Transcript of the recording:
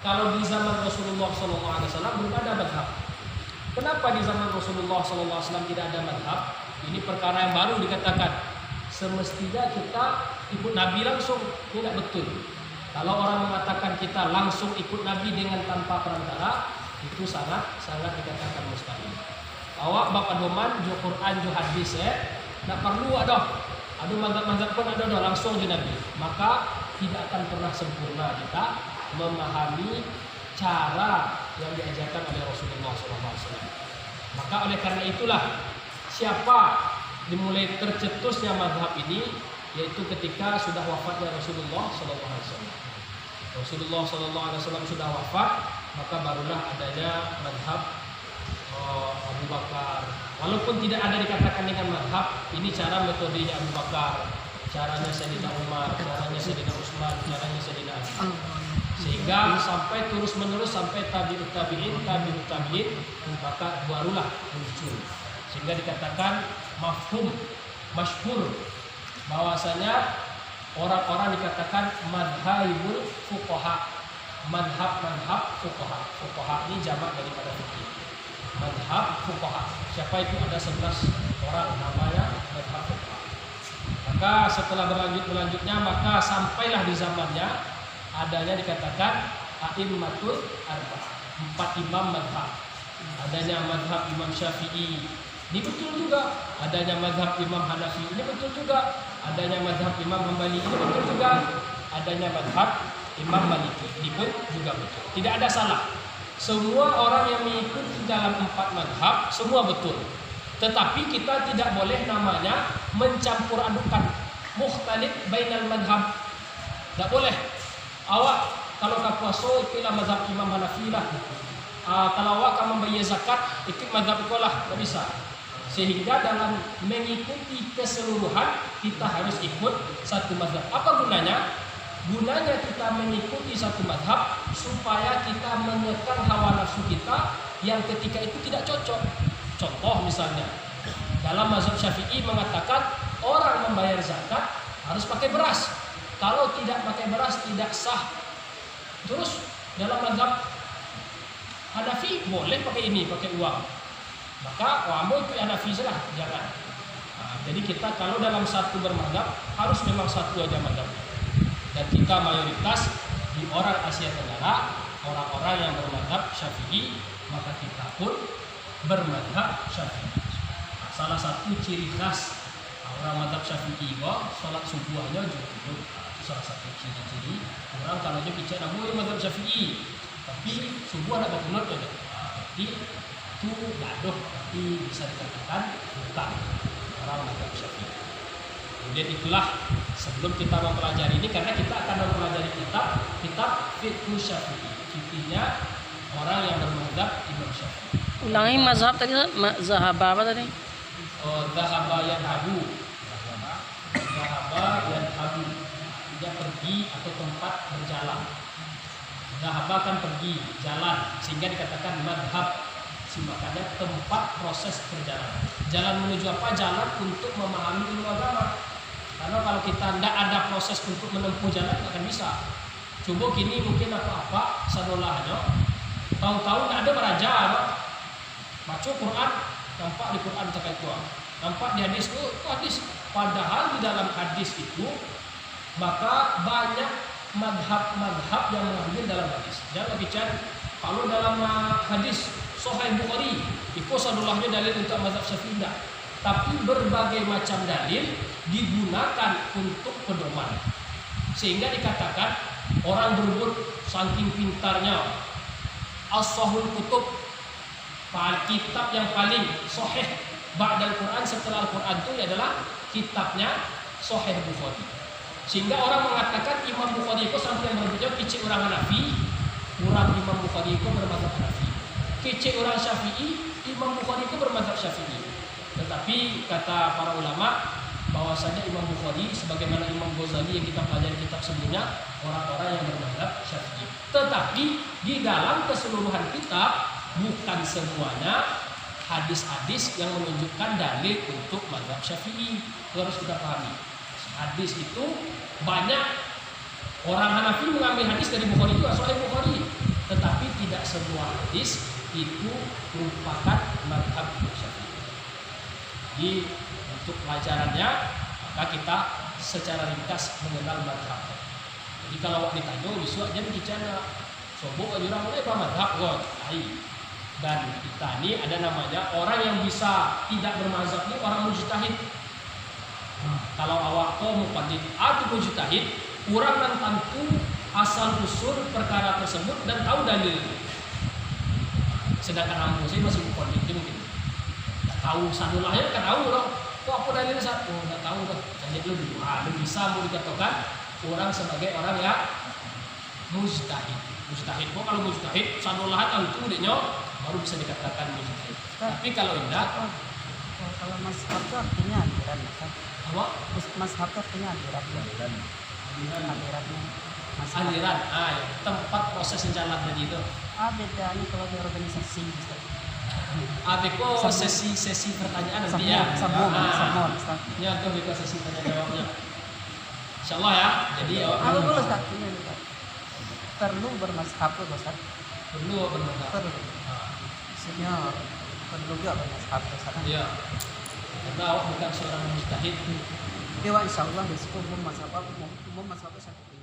kalau di zaman Rasulullah SAW belum ada madhab. Kenapa di zaman Rasulullah SAW tidak ada madhab? Ini perkara yang baru dikatakan. Semestinya kita ikut Nabi langsung, tidak betul. Kalau orang mengatakan kita langsung ikut Nabi dengan tanpa perantara, itu sangat dikatakan mustahil. Awak bapak doman, jo Quran, jo hadis tak perlu ada mazhab pun ada langsung jo Nabi. Maka tidak akan pernah sempurna kita memahami cara yang diajarkan oleh Rasulullah SAW. Maka oleh karena itulah siapa dimulai tercetusnya mazhab ini, yaitu ketika sudah wafatnya Rasulullah SAW. Rasulullah SAW sudah wafat, maka barulah adanya mazhab Abu Bakar. Walaupun tidak ada dikatakan dengan mazhab, ini cara metodenya Abu Bakar, caranya Sayyidina Umar, caranya Sayyidina Utsman, caranya Sayyidina Ali. Sehingga sampai terus menerus sampai tabi'ut tabi'in, maka barulah muncul. Sehingga dikatakan mafhum, masyhur, bahwasanya orang-orang dikatakan madhabul fuqaha, madhab fuqaha. Fuqaha ini jamak daripada fikih. Madhab fuqaha. Siapa itu? Ada 11 orang namanya madhab fuqaha. Maka setelah berlanjutnya maka sampailah di zamannya adanya dikatakan a'immatul arba'ah, 4 imam madhab. Adanya madhab Imam Syafi'i, ini betul juga. Adanya madhab Imam Hanafi, ini betul juga. Adanya madhab Imam Hambali, ini betul juga. Adanya madhab Imam Maliki, ini pun juga betul. Tidak ada salah. Semua orang yang mengikuti dalam 4 madhab semua betul. Tetapi kita tidak boleh namanya mencampur adukan, mukhtalif bainal madhab. Tidak boleh. Awak kalau kau puasa ikutlah madhab Imam Hanafi lah. Kalau awak akan membayar zakat ikut madhab ikolah, tidak bisa. Sehingga dalam mengikuti keseluruhan kita harus ikut satu mazhab. Apa gunanya? Gunanya kita mengikuti satu mazhab supaya kita menekan hawa nafsu kita yang ketika itu tidak cocok. Contoh misalnya, dalam mazhab Syafi'i mengatakan orang membayar zakat harus pakai beras. Kalau tidak pakai beras tidak sah. Terus dalam mazhab Hanafi boleh pakai ini, pakai uang. Maka kamu itu Hanafi saja, jangan. Jadi kita kalau dalam satu bermadzhab harus memang satu aja mazhab. Dan kita mayoritas di orang Asia Tenggara, orang-orang yang bermadzhab Syafi'i, maka kita pun bermadzhab Syafi'i. Salah satu ciri khas orang mazhab Syafi'i salat subuhnya juga salah satu ciri-ciri orang kalau dia bicara namun mazhab Syafi'i, tapi subuh ada bakunut aja. Jadi itu gaduh, tapi bisa dikatakan bukan orang mazhab Syafi'i. Kemudian itulah sebelum kita mempelajari ini, karena kita akan mempelajari kitab Fiqh Syafi'i, fikihnya orang yang bermadzhab Imam Syafi'i. Ulangi mazhab tadi, mazhab apa tadi? Zahaba yang habu, dia pergi atau tempat berjalan. Zahaba kan pergi, jalan, sehingga dikatakan madhab. Makanya tempat proses perjalanan. Jalan menuju apa? Jalan untuk memahami ilmu agama. Karena kalau kita tidak ada proses untuk menempuh jalan, tidak akan bisa. Coba kini mungkin apa-apa sadolahnya, tahu-tahu tidak ada beraja, baca Quran, nampak di Quran terkait tua, nampak di hadis itu hadis. Padahal di dalam hadis itu maka banyak madhab yang mengambil dalam hadis. Jangan bicara kalau dalam hadis Sahih Bukhari itu sadolahnya dalil untuk mazhab Syafi'i, tapi berbagai macam dalil digunakan untuk pedoman, sehingga dikatakan orang berebut saking pintarnya as-sahul kutub, kitab yang paling sahih ba'dal Quran setelah Al-Quran itu adalah kitabnya Sahih Bukhari, sehingga orang mengatakan Imam Bukhari itu sampai yang berbeda kecil orang Hanafi, orang Imam Bukhari itu bermadzhab Hanafi, kecil orang Syafi'i, Imam Bukhari itu bermadzhab Syafi'i. Tetapi kata para ulama bahwasanya Imam Bukhari sebagaimana Imam Ghazali yang kita pelajari kitab sebelumnya, orang-orang yang bermadzhab Syafi'i. Tetapi di dalam keseluruhan kitab bukan semuanya hadis-hadis yang menunjukkan dalil untuk mazhab Syafi'i. Itu harus kita pahami. Hadis itu banyak orang Hanafi mengambil hadis dari Bukhari itu Sahih Bukhari. semua hadis itu merupakan mazhab Syafi'i. Jadi untuk pelajarannya maka kita secara ringkas mengenal mazhab. Jadi kalau ditanya besok aja bicara sobok aja orang apa mazhab kok. Dan kita ini ada namanya orang yang bisa tidak bermazhab ini orang mujtahid. Kalau awak kau muqaddid atau mujtahid, orang yang tentu asal usul perkara tersebut dan tahu dalil. Sedangkan ambo saya masih muqaddid mungkin. Tak tahu sanulahnya kan tahu dong. Kok apa dalilnya satu? Oh, enggak tahu dah. Jadi lebih bisa mau dikatakan orang sebagai orang yang mujtahid. Mujtahid kok kalau mujtahid sanulah tahu itu udahnya baru bisa dikatakan mujtahid. Tapi kalau tidak, kalau mazhab itu artinya aliran, kan? apa? Mazhab itu artinya aliran. Aliran, ya. Tempat proses yang jalan tadi itu. Bedanya kalau di organisasi, Ustaz. Adeko sesi pertanyaan nanti ya. Sabun. Ya, itu juga sesi tanya jawabnya. Insyaallah ya. Jadi Kalau boleh Ustaz, ini Ustaz. Perlu bermazhab itu, Ustaz. perlu bermazhab. Perlu. Maksudnya perlu juga bermazhab, Ustaz. Iya. Karena awak bukan seorang mujtahid. Dewa insyaallah besok umum mazhab Syafi'i.